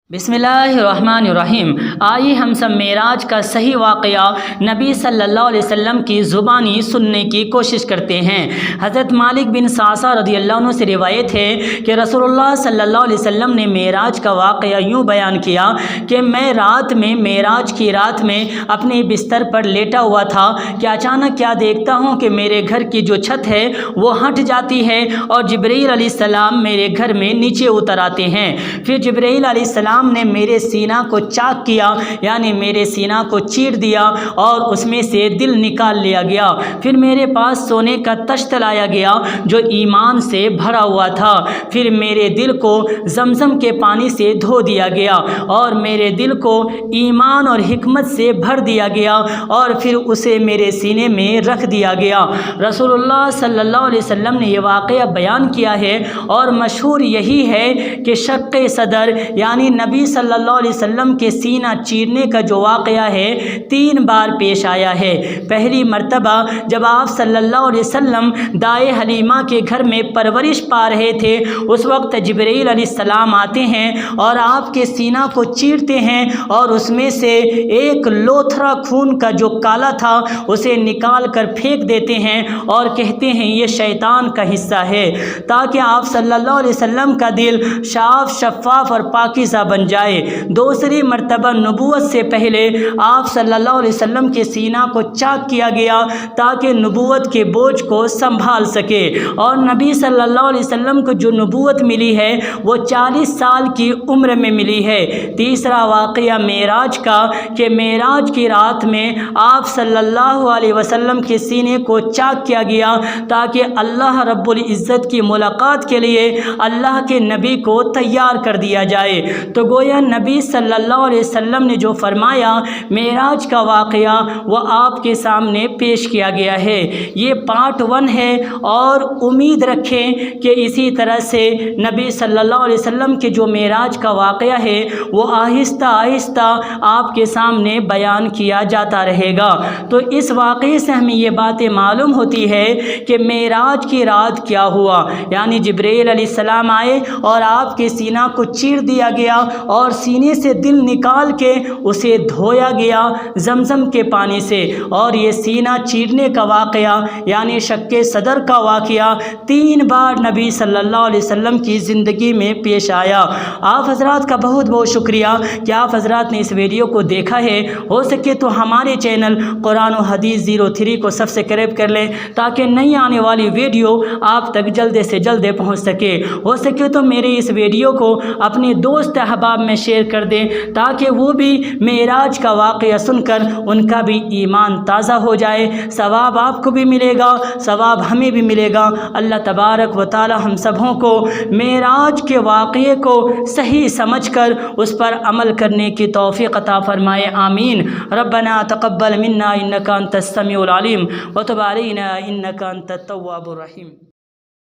بسم اللہ الرحمن الرحیم۔ آئیے ہم سب معراج کا صحیح واقعہ نبی صلی اللہ علیہ وسلم کی زبانی سننے کی کوشش کرتے ہیں۔ حضرت مالک بن صعصع رضی اللہ عنہ سے روایت ہے کہ رسول اللہ صلی اللہ علیہ وسلم نے معراج کا واقعہ یوں بیان کیا کہ میں معراج کی رات میں اپنے بستر پر لیٹا ہوا تھا کہ اچانک کیا دیکھتا ہوں کہ میرے گھر کی جو چھت ہے وہ ہٹ جاتی ہے اور جبرائیل علیہ السلام میرے گھر میں نیچے اتر آتے ہیں۔ پھر جبرائیل علیہ السلام نے میرے سینہ کو چاک کیا، یعنی میرے سینہ کو چیر دیا اور اس میں سے دل نکال لیا گیا۔ پھر میرے پاس سونے کا تشت لایا گیا جو ایمان سے بھرا ہوا تھا۔ پھر میرے دل کو زمزم کے پانی سے دھو دیا گیا اور میرے دل کو ایمان اور حکمت سے بھر دیا گیا اور پھر اسے میرے سینے میں رکھ دیا گیا۔ رسول اللہ صلی اللہ علیہ وسلم نے یہ واقعہ بیان کیا ہے اور مشہور یہی ہے کہ شق صدر یعنی نبی صلی اللہ علیہ وسلم کے سینہ چیرنے کا جو واقعہ ہے 3 بار پیش آیا ہے۔ پہلی مرتبہ جب آپ صلی اللہ علیہ وسلم دائے حلیمہ کے گھر میں پرورش پا رہے تھے، اس وقت جبرائیل علیہ السلام آتے ہیں اور آپ کے سینہ کو چیرتے ہیں اور اس میں سے ایک لوتھڑا خون کا جو کالا تھا اسے نکال کر پھینک دیتے ہیں اور کہتے ہیں یہ شیطان کا حصہ ہے، تاکہ آپ صلی اللہ علیہ وسلم کا دل صاف شفاف اور پاکیزہ بن جائے۔ دوسری مرتبہ نبوت سے پہلے آپ صلی اللہ علیہ وسلم کے سینہ کو چاک کیا گیا تاکہ نبوت کے بوجھ کو سنبھال سکے، اور نبی صلی اللہ علیہ وسلم کو جو نبوت ملی ہے وہ 40 سال کی عمر میں ملی ہے۔ تیسرا واقعہ معراج کا کہ معراج کی رات میں آپ صلی اللہ علیہ وسلم کے سینے کو چاک کیا گیا تاکہ اللہ رب العزت کی ملاقات کے لیے اللہ کے نبی کو تیار کر دیا جائے۔ تو گویا نبی صلی اللہ علیہ وسلم نے جو فرمایا معراج کا واقعہ وہ آپ کے سامنے پیش کیا گیا ہے۔ یہ پارٹ 1 ہے اور امید رکھیں کہ اسی طرح سے نبی صلی اللہ علیہ وسلم کے جو معراج کا واقعہ ہے وہ آہستہ آہستہ آپ کے سامنے بیان کیا جاتا رہے گا۔ تو اس واقعے سے ہمیں یہ باتیں معلوم ہوتی ہے کہ معراج کی رات کیا ہوا، یعنی جبرائیل علیہ السلام آئے اور آپ کے سینہ کو چیر دیا گیا اور سینے سے دل نکال کے اسے دھویا گیا زمزم کے پانی سے، اور یہ سینہ چیرنے کا واقعہ یعنی شق صدر کا واقعہ 3 بار نبی صلی اللہ علیہ وسلم کی زندگی میں پیش آیا۔ آپ حضرات کا بہت بہت شکریہ کہ آپ حضرات نے اس ویڈیو کو دیکھا ہے۔ ہو سکے تو ہمارے چینل قرآن و حدیث 03 کو سبسکرائب کر لیں تاکہ نئی آنے والی ویڈیو آپ تک جلد سے جلد پہنچ سکے۔ ہو سکے تو میرے اس ویڈیو کو اپنے دوست احباب میں شیئر کر دیں تاکہ وہ بھی معراج کا واقعہ سن کر ان کا بھی ایمان تازہ ہو جائے۔ ثواب آپ کو بھی ملے گا، ثواب ہمیں بھی ملے گا۔ اللہ تبارک و تعالی ہم سبوں کو معراج کے واقعے کو صحیح سمجھ کر اس پر عمل کرنے کی توفیق عطا فرمائے، آمین۔ ربنا تقبل منا انک انت السمیع العلیم وتب علینا انک انت التواب الرحیم۔